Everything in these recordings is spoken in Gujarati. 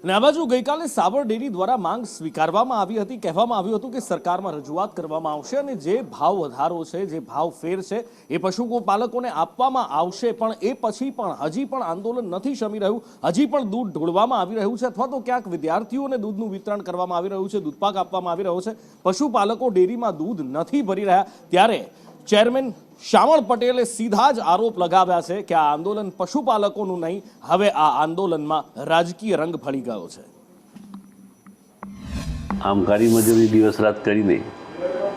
અને આ બાજુ ગઈકાલે સાબર ડેરી દ્વારા માંગ સ્વીકારવામાં આવી હતી। કહેવામાં આવ્યું હતું કે સરકારમાં રજૂઆત કરવામાં આવશે અને જે ભાવ વધારો છે, જે ભાવ ફેર છે એ પશુપાલકોને આપવામાં આવશે। પણ એ પછી પણ હજી પણ આંદોલન નથી શમી રહ્યું, હજી પણ દૂધ ઢોળવામાં આવી રહ્યું છે અથવા તો ક્યાંક વિદ્યાર્થીઓને દૂધનું વિતરણ કરવામાં આવી રહ્યું છે, દૂધપાક આપવામાં આવી રહ્યો છે, પશુપાલકો ડેરીમાં દૂધ નથી ભરી રહ્યા। ત્યારે ચેરમેન શ્યામળ પટેલે સીધા જ આરોપ લગાવ્યા છે કે આ આંદોલન પશુપાલકોનું નહીં, હવે આ આંદોલનમાં રાજકીય રંગ ભળી ગયો છે। આમ કાળી મજૂરી દિવસ રાત કરીને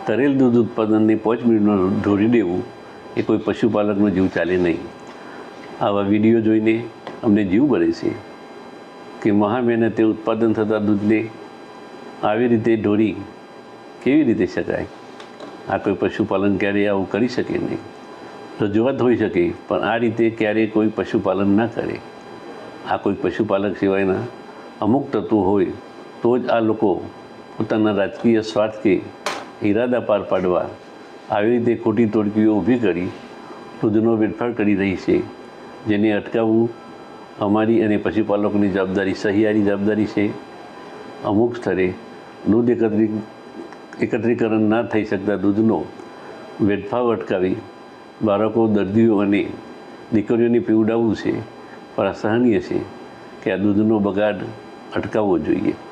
તરેલ દૂધ ઉત્પાદનને 5 મિનિટમાં ઢોળી દેવું એ કોઈ પશુપાલકનો જીવ ચાલે નહીં। આવા વિડીયો જોઈને અમને જીવ બળે છે કે મહા મહેનતે ઉત્પાદન થતા દૂધને આવી રીતે ઢોળી કેવી રીતે શકાય? આ કોઈ પશુપાલન ક્યારેય આવું કરી શકે નહીં। રજૂઆત હોઈ શકે પણ આ રીતે ક્યારેય કોઈ પશુપાલન ના કરે। આ કોઈ પશુપાલક સિવાયના અમુક તત્વો હોય તો જ આ લોકો પોતાના રાજકીય સ્વાર્થ કે ઈરાદા પાર પાડવા આવી રીતે ખોટી તોડકીઓ ઊભી કરી દૂધનો વેડફાટ કરી રહી છે, જેને અટકાવવું અમારી અને પશુપાલકોની જવાબદારી, સહિયારી જવાબદારી છે। અમુક સ્થળે દૂધ એકત્રીકરણ ના થઈ શકતા દૂધનો વેડફાવ અટકાવી બાળકો, દર્દીઓ અને દીકરીઓને પીવડાવવું છે, પણ અસહનીય છે કે આ દૂધનો બગાડ અટકાવવો જોઈએ।